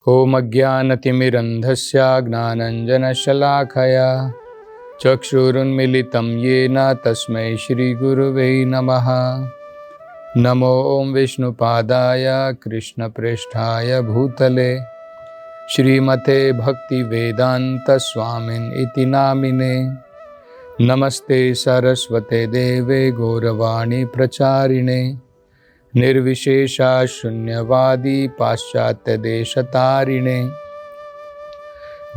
ॐ अज्ञानतिमिरन्धस्य ज्ञानाञ्जनशलाखया चक्षुरुन्मीलितं येन तस्मै श्रीगुरुवे नमः। नमो ॐ विष्णुपादाय कृष्णप्रेष्ठाय भूतले श्रीमते भक्तिवेदान्तस्वामिन् इति नामिने। नमस्ते सरस्वते देवे गौरवाणी प्रचारिणे निर्विशेषा शून्यवादी पाश्चात्य देशतारिणे।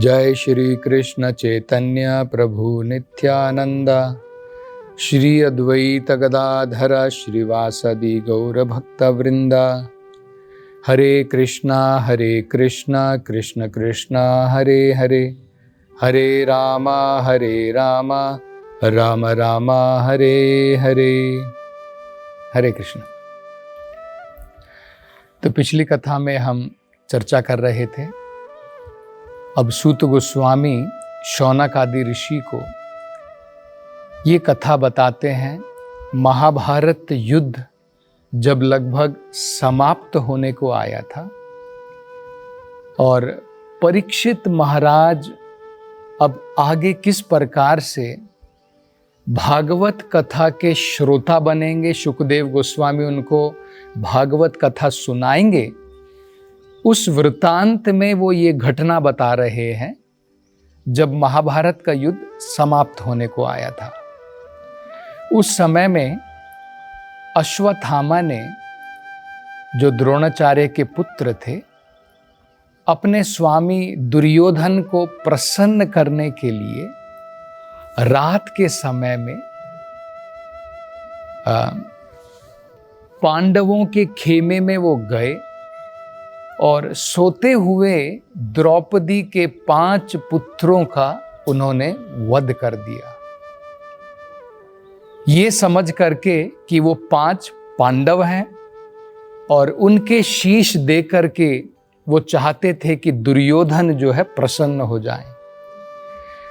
जय श्री कृष्ण चैतन्य प्रभु नित्यानंद श्री अद्वैत गदाधर श्रीवासदि गौर भक्तवृंद। हरे कृष्णा कृष्ण कृष्ण हरे हरे, हरे राम राम राम हरे हरे। हरे कृष्ण। तो पिछली कथा में हम चर्चा कर रहे थे, अब सूत गोस्वामी शौनक आदि ऋषि को ये कथा बताते हैं। महाभारत युद्ध जब लगभग समाप्त होने को आया था और परीक्षित महाराज अब आगे किस प्रकार से भागवत कथा के श्रोता बनेंगे, शुकदेव गोस्वामी उनको भागवत कथा सुनाएंगे, उस वृतांत में वो ये घटना बता रहे हैं जब महाभारत का युद्ध समाप्त होने को आया था। उस समय में अश्वत्थामा ने, जो द्रोणाचार्य के पुत्र थे, अपने स्वामी दुर्योधन को प्रसन्न करने के लिए रात के समय में पांडवों के खेमे में वो गए और सोते हुए द्रौपदी के 5 पुत्रों का उन्होंने वध कर दिया। ये समझ करके कि वो 5 पांडव हैं और उनके शीश दे करके वो चाहते थे कि दुर्योधन जो है प्रसन्न हो जाए।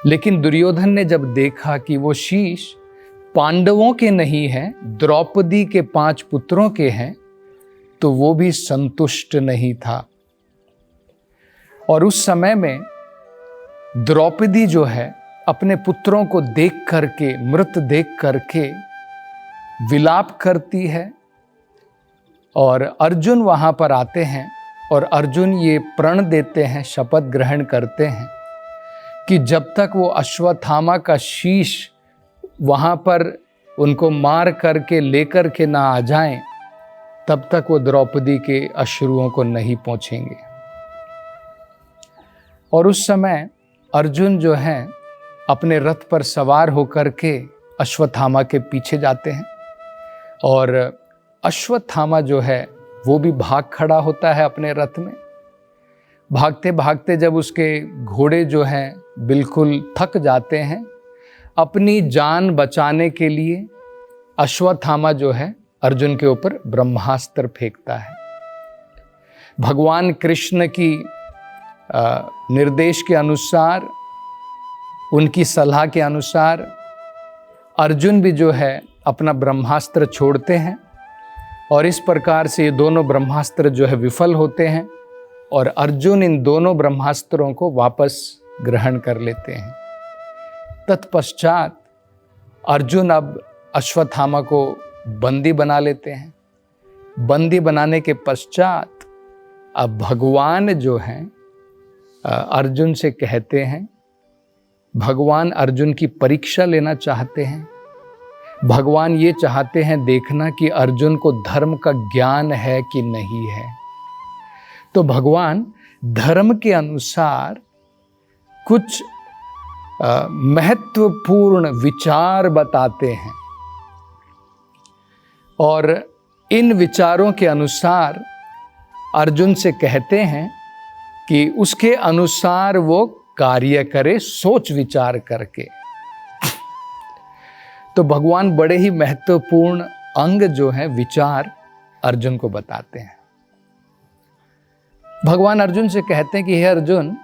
लेकिन दुर्योधन ने जब देखा कि वो शीश पांडवों के नहीं हैं, द्रौपदी के 5 पुत्रों के हैं, तो वो भी संतुष्ट नहीं था। और उस समय में द्रौपदी जो है अपने पुत्रों को देख करके, मृत देख करके विलाप करती है। और अर्जुन वहां पर आते हैं और अर्जुन ये प्रण देते हैं, शपथ ग्रहण करते हैं कि जब तक वो अश्वत्थामा का शीश वहाँ पर उनको मार करके लेकर के ना आ जाएं, तब तक वो द्रौपदी के अश्रुओं को नहीं पोंछेंगे। और उस समय अर्जुन जो हैं अपने रथ पर सवार होकर के अश्वत्थामा के पीछे जाते हैं और अश्वत्थामा जो है वो भी भाग खड़ा होता है अपने रथ में। भागते भागते जब उसके घोड़े जो हैं बिल्कुल थक जाते हैं, अपनी जान बचाने के लिए अश्वत्थामा जो है अर्जुन के ऊपर ब्रह्मास्त्र फेंकता है। भगवान कृष्ण की निर्देश के अनुसार, उनकी सलाह के अनुसार अर्जुन भी जो है अपना ब्रह्मास्त्र छोड़ते हैं और इस प्रकार से ये दोनों ब्रह्मास्त्र जो है विफल होते हैं और अर्जुन इन दोनों ब्रह्मास्त्रों को वापस ग्रहण कर लेते हैं। तत्पश्चात अर्जुन अब अश्वत्थामा को बंदी बना लेते हैं। बंदी बनाने के पश्चात अब भगवान जो हैं अर्जुन से कहते हैं, भगवान अर्जुन की परीक्षा लेना चाहते हैं। भगवान ये चाहते हैं देखना कि अर्जुन को धर्म का ज्ञान है कि नहीं है। तो भगवान धर्म के अनुसार कुछ महत्वपूर्ण विचार बताते हैं और इन विचारों के अनुसार अर्जुन से कहते हैं कि उसके अनुसार वो कार्य करे, सोच विचार करके। तो भगवान बड़े ही महत्वपूर्ण अंग जो है विचार अर्जुन को बताते हैं। भगवान अर्जुन से कहते हैं कि हे अर्जुन,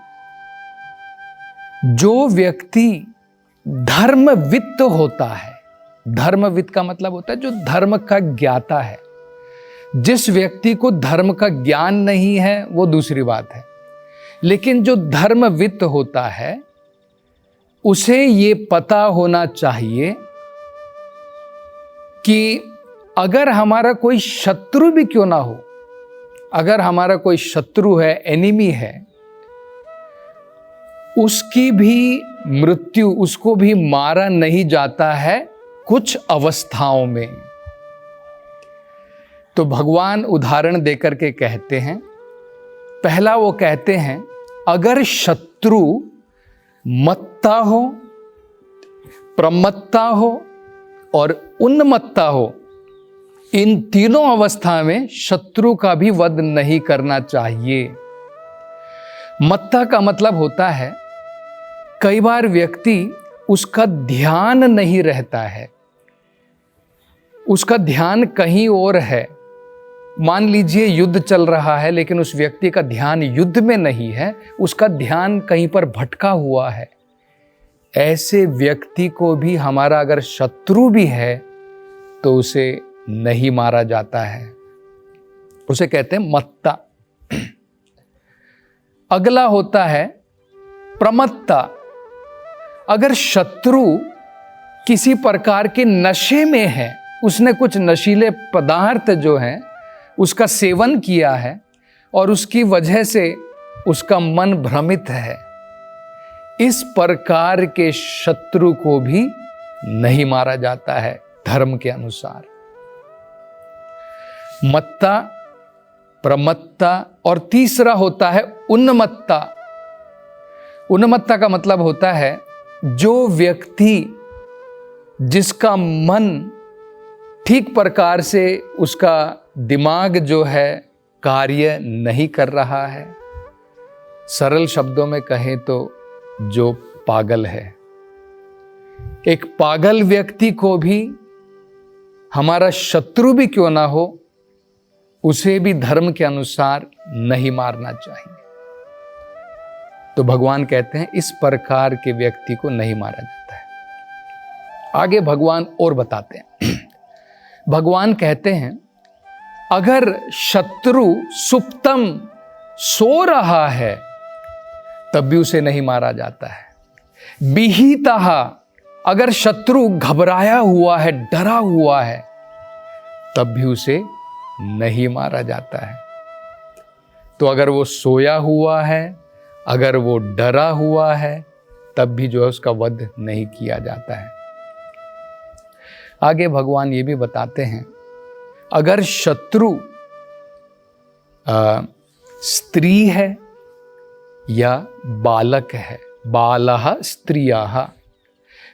जो व्यक्ति धर्मवित्त होता है, धर्मवित्त का मतलब होता है जो धर्म का ज्ञाता है, जिस व्यक्ति को धर्म का ज्ञान नहीं है वो दूसरी बात है, लेकिन जो धर्मवित्त होता है उसे ये पता होना चाहिए कि अगर हमारा कोई शत्रु भी क्यों ना हो, अगर हमारा कोई शत्रु है, एनिमी है, उसकी भी मृत्यु, उसको भी मारा नहीं जाता है कुछ अवस्थाओं में। तो भगवान उदाहरण देकर के कहते हैं, पहला वो कहते हैं अगर शत्रु मत्ता हो, प्रमत्ता हो और उन्मत्ता हो, इन तीनों अवस्था में शत्रु का भी वध नहीं करना चाहिए। मत्ता का मतलब होता है कई बार व्यक्ति उसका ध्यान नहीं रहता है, उसका ध्यान कहीं और है। मान लीजिए युद्ध चल रहा है लेकिन उस व्यक्ति का ध्यान युद्ध में नहीं है, उसका ध्यान कहीं पर भटका हुआ है। ऐसे व्यक्ति को भी हमारा अगर शत्रु भी है तो उसे नहीं मारा जाता है, उसे कहते हैं मत्ता। अगला होता है प्रमत्ता। अगर शत्रु किसी प्रकार के नशे में है, उसने कुछ नशीले पदार्थ जो हैं उसका सेवन किया है और उसकी वजह से उसका मन भ्रमित है, इस प्रकार के शत्रु को भी नहीं मारा जाता है धर्म के अनुसार। मत्ता, प्रमत्ता और तीसरा होता है उन्मत्ता। उन्मत्ता का मतलब होता है जो व्यक्ति जिसका मन ठीक प्रकार से, उसका दिमाग जो है कार्य नहीं कर रहा है, सरल शब्दों में कहें तो जो पागल है। एक पागल व्यक्ति को भी हमारा शत्रु भी क्यों ना हो, उसे भी धर्म के अनुसार नहीं मारना चाहिए। तो भगवान कहते हैं इस प्रकार के व्यक्ति को नहीं मारा जाता है। आगे भगवान और बताते हैं, भगवान कहते हैं अगर शत्रु सुप्तम सो रहा है तब भी उसे नहीं मारा जाता है। बिहितः, अगर शत्रु घबराया हुआ है, डरा हुआ है, तब भी उसे नहीं मारा जाता है। तो अगर वो सोया हुआ है, अगर वो डरा हुआ है, तब भी जो है उसका वध नहीं किया जाता है। आगे भगवान ये भी बताते हैं अगर शत्रु स्त्री है या बालक है, बालः स्त्रियः,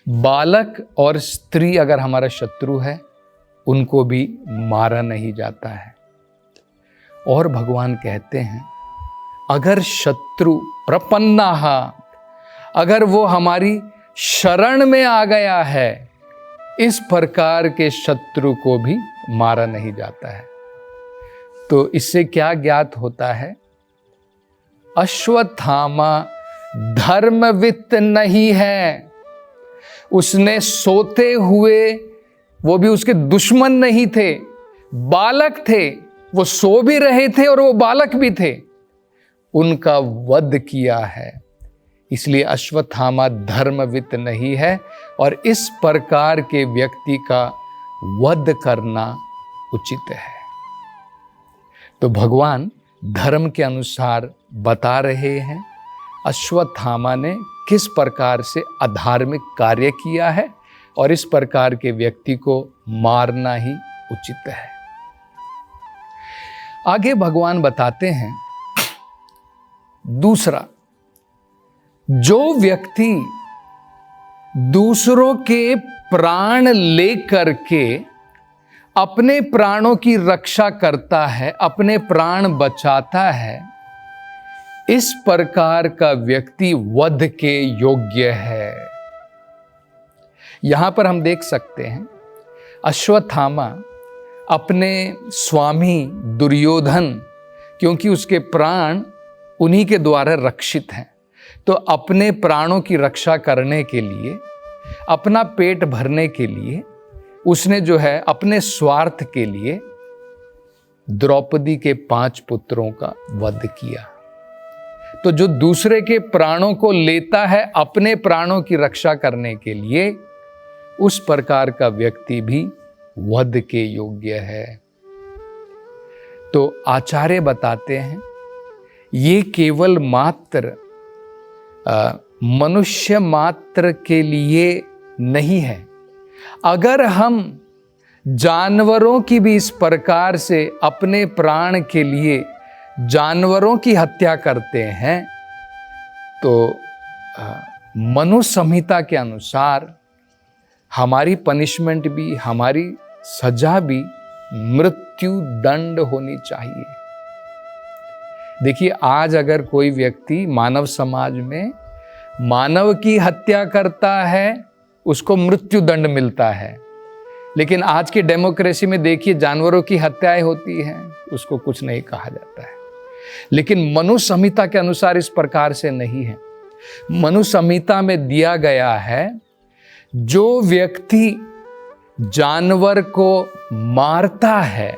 बालक और स्त्री अगर हमारा शत्रु है उनको भी मारा नहीं जाता है। और भगवान कहते हैं अगर शत्रु प्रपन्नाः, अगर वो हमारी शरण में आ गया है, इस प्रकार के शत्रु को भी मारा नहीं जाता है। तो इससे क्या ज्ञात होता है, अश्वत्थामा धर्मवित्त नहीं है। उसने सोते हुए, वो भी उसके दुश्मन नहीं थे, बालक थे, वो सो भी रहे थे और वो बालक भी थे, उनका वध किया है। इसलिए अश्वत्थामा धर्मवित्त नहीं है और इस प्रकार के व्यक्ति का वध करना उचित है। तो भगवान धर्म के अनुसार बता रहे हैं अश्वत्थामा ने किस प्रकार से अधार्मिक कार्य किया है और इस प्रकार के व्यक्ति को मारना ही उचित है। आगे भगवान बताते हैं दूसरा, जो व्यक्ति दूसरों के प्राण लेकर के अपने प्राणों की रक्षा करता है, अपने प्राण बचाता है, इस प्रकार का व्यक्ति वध के योग्य है। यहां पर हम देख सकते हैं अश्वत्थामा अपने स्वामी दुर्योधन, क्योंकि उसके प्राण उन्हीं के द्वारा रक्षित हैं, तो अपने प्राणों की रक्षा करने के लिए, अपना पेट भरने के लिए उसने जो है अपने स्वार्थ के लिए द्रौपदी के 5 पुत्रों का वध किया। तो जो दूसरे के प्राणों को लेता है अपने प्राणों की रक्षा करने के लिए, उस प्रकार का व्यक्ति भी वध के योग्य है। तो आचार्य बताते हैं ये केवल मात्र मनुष्य मात्र के लिए नहीं है। अगर हम जानवरों की भी इस प्रकार से अपने प्राण के लिए जानवरों की हत्या करते हैं तो मनु संहिता के अनुसार हमारी पनिशमेंट भी, हमारी सजा भी मृत्यु दंड होनी चाहिए। देखिए, आज अगर कोई व्यक्ति मानव समाज में मानव की हत्या करता है उसको मृत्यु दंड मिलता है, लेकिन आज की डेमोक्रेसी में देखिए जानवरों की हत्याएं होती हैं, उसको कुछ नहीं कहा जाता है। लेकिन मनु संहिता के अनुसार इस प्रकार से नहीं है। मनु संहिता में दिया गया है जो व्यक्ति जानवर को मारता है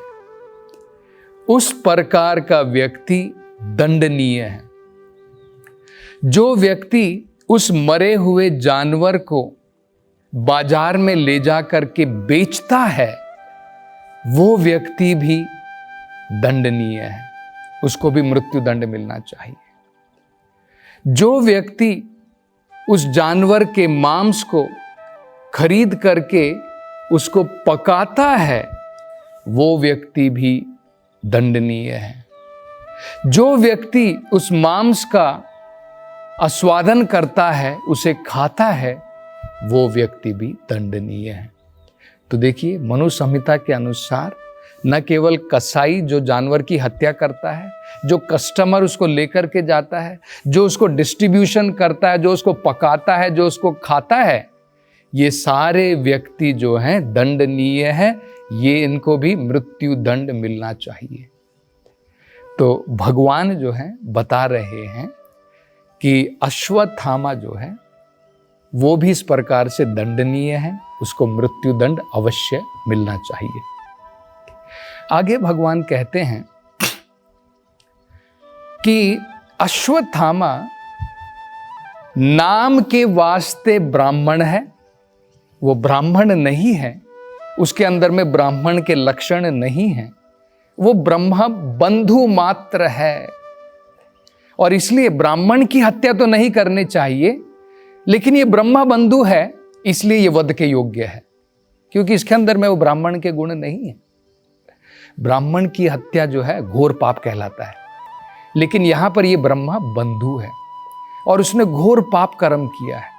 उस प्रकार का व्यक्ति दंडनीय है। जो व्यक्ति उस मरे हुए जानवर को बाजार में ले जा करके बेचता है वो व्यक्ति भी दंडनीय है, उसको भी मृत्यु दंड मिलना चाहिए। जो व्यक्ति उस जानवर के मांस को खरीद करके उसको पकाता है वो व्यक्ति भी दंडनीय है। जो व्यक्ति उस मांस का आस्वादन करता है, उसे खाता है, वो व्यक्ति भी दंडनीय है। तो देखिए, मनु संहिता के अनुसार न केवल कसाई जो जानवर की हत्या करता है, जो कस्टमर उसको लेकर के जाता है, जो उसको डिस्ट्रीब्यूशन करता है, जो उसको पकाता है, जो उसको खाता है, ये सारे व्यक्ति जो हैं दंडनीय हैं। ये इनको भी मृत्यु दंड मिलना चाहिए। तो भगवान जो हैं बता रहे हैं कि अश्वत्थामा जो है वो भी इस प्रकार से दंडनीय है, उसको मृत्यु दंड अवश्य मिलना चाहिए। आगे भगवान कहते हैं कि अश्वत्थामा नाम के वास्ते ब्राह्मण है, वो ब्राह्मण नहीं है, उसके अंदर में ब्राह्मण के लक्षण नहीं है, वो ब्रह्म बंधु मात्र है। और इसलिए ब्राह्मण की हत्या तो नहीं करनी चाहिए, लेकिन ये ब्रह्म बंधु है इसलिए ये वध के योग्य है, क्योंकि इसके अंदर में वो ब्राह्मण के गुण नहीं है। ब्राह्मण की हत्या जो है घोर पाप कहलाता है, लेकिन यहां पर ये ब्रह्मा बंधु है और उसने घोर पाप कर्म किया है,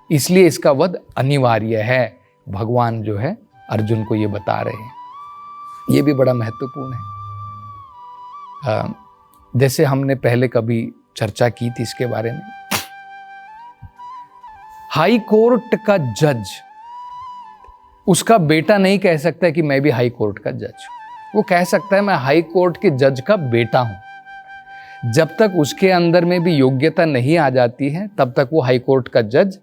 इसलिए इसका वध अनिवार्य है। भगवान जो है अर्जुन को ये बता रहे हैं। ये भी बड़ा महत्वपूर्ण है। जैसे हमने पहले कभी चर्चा की थी इसके बारे में, हाई कोर्ट का जज, उसका बेटा नहीं कह सकता कि मैं भी हाई कोर्ट का जज हूं। वो कह सकता है मैं हाई कोर्ट के जज का बेटा हूं। जब तक उसके अंदर में भी योग्यता नहीं आ जाती है तब तक वो हाई कोर्ट का जज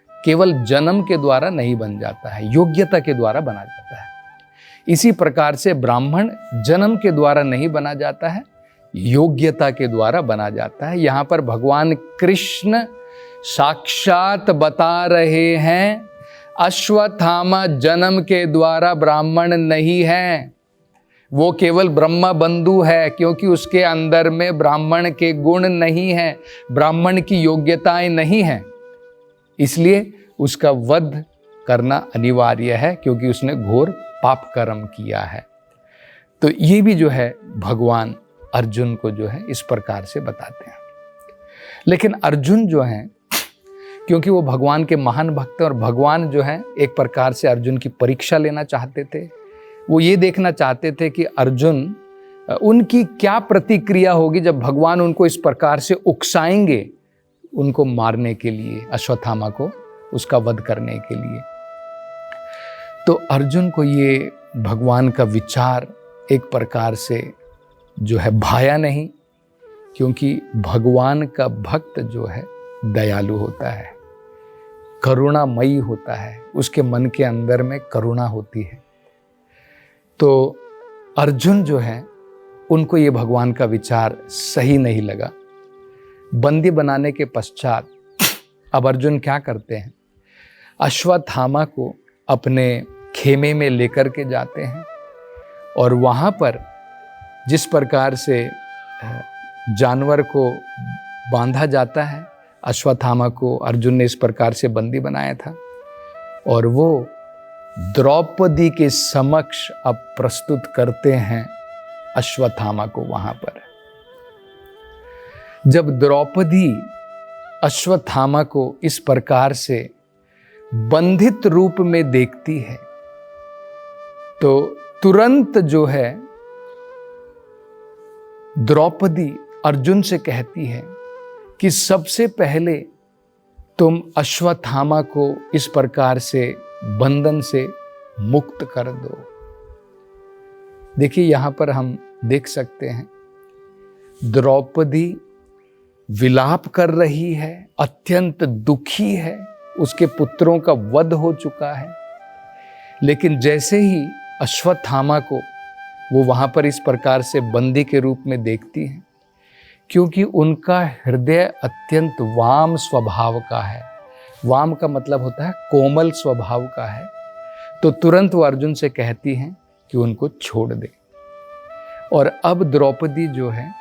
केवल जन्म के द्वारा नहीं बन जाता है, योग्यता के द्वारा बना जाता है। इसी प्रकार से ब्राह्मण जन्म के द्वारा नहीं बना जाता है, योग्यता के द्वारा बना जाता है। यहां पर भगवान कृष्ण साक्षात बता रहे हैं अश्वत्थामा जन्म के द्वारा ब्राह्मण नहीं है, वो केवल ब्रह्म बंधु है, क्योंकि उसके अंदर में ब्राह्मण के गुण नहीं है, ब्राह्मण की योग्यताएं नहीं हैं, इसलिए उसका वध करना अनिवार्य है, क्योंकि उसने घोर पाप कर्म किया है। तो ये भी जो है भगवान अर्जुन को जो है इस प्रकार से बताते हैं। लेकिन अर्जुन जो हैं, क्योंकि वो भगवान के महान भक्त हैं और भगवान जो है एक प्रकार से अर्जुन की परीक्षा लेना चाहते थे। वो ये देखना चाहते थे कि अर्जुन, उनकी क्या प्रतिक्रिया होगी जब भगवान उनको इस प्रकार से उकसाएंगे उनको मारने के लिए, अश्वत्थामा को उसका वध करने के लिए। तो अर्जुन को ये भगवान का विचार एक प्रकार से जो है भाया नहीं, क्योंकि भगवान का भक्त जो है दयालु होता है, करुणामयी होता है, उसके मन के अंदर में करुणा होती है। तो अर्जुन जो है उनको ये भगवान का विचार सही नहीं लगा। बंदी बनाने के पश्चात अब अर्जुन क्या करते हैं, अश्वत्थामा को अपने खेमे में लेकर के जाते हैं और वहाँ पर जिस प्रकार से जानवर को बांधा जाता है, अश्वत्थामा को अर्जुन ने इस प्रकार से बंदी बनाया था और वो द्रौपदी के समक्ष अब प्रस्तुत करते हैं अश्वत्थामा को। वहां पर जब द्रौपदी अश्वत्थामा को इस प्रकार से बंधित रूप में देखती है तो तुरंत जो है द्रौपदी अर्जुन से कहती है कि सबसे पहले तुम अश्वत्थामा को इस प्रकार से बंधन से मुक्त कर दो। देखिए यहां पर हम देख सकते हैं द्रौपदी विलाप कर रही है, अत्यंत दुखी है, उसके पुत्रों का वध हो चुका है। लेकिन जैसे ही अश्वत्थामा को वो वहां पर इस प्रकार से बंदी के रूप में देखती हैं, क्योंकि उनका हृदय अत्यंत वाम स्वभाव का है, वाम का मतलब होता है कोमल स्वभाव का है, तो तुरंत वो अर्जुन से कहती हैं कि उनको छोड़ दे। और अब द्रौपदी जो है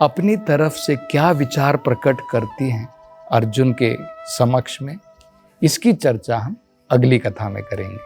अपनी तरफ से क्या विचार प्रकट करती हैं अर्जुन के समक्ष में, इसकी चर्चा हम अगली कथा में करेंगे।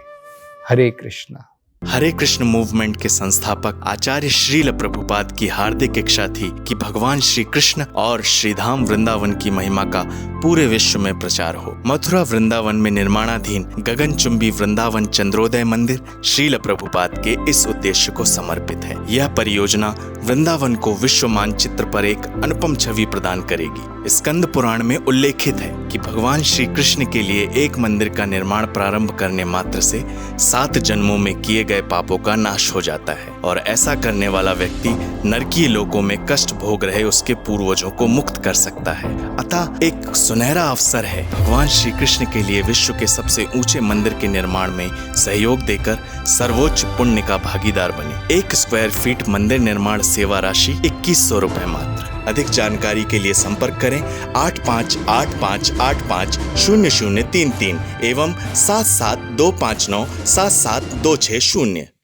हरे कृष्णा। हरे कृष्ण मूवमेंट के संस्थापक आचार्य श्रील प्रभुपाद की हार्दिक इच्छा थी कि भगवान श्री कृष्ण और श्रीधाम वृंदावन की महिमा का पूरे विश्व में प्रचार हो। मथुरा वृंदावन में निर्माणाधीन गगनचुंबी वृंदावन चंद्रोदय मंदिर श्रील प्रभुपाद के इस उद्देश्य को समर्पित है। यह परियोजना वृंदावन को विश्व मानचित्र पर एक अनुपम छवि प्रदान करेगी। स्कंद पुराण में उल्लेखित है कि भगवान श्री कृष्ण के लिए एक मंदिर का निर्माण प्रारंभ करने मात्र से 7 जन्मों में किए गए पापों का नाश हो जाता है और ऐसा करने वाला व्यक्ति नरकीय लोकों में कष्ट भोग रहे उसके पूर्वजों को मुक्त कर सकता है। अतः एक सुनहरा अवसर है भगवान श्री कृष्ण के लिए विश्व के सबसे ऊंचे मंदिर के निर्माण में सहयोग देकर सर्वोच्च पुण्य का भागीदार बने। 1 स्क्वायर फीट मंदिर निर्माण सेवा राशि 2100 रुपए मात्र। अधिक जानकारी के लिए संपर्क करें 8585850033 एवं 77259772660।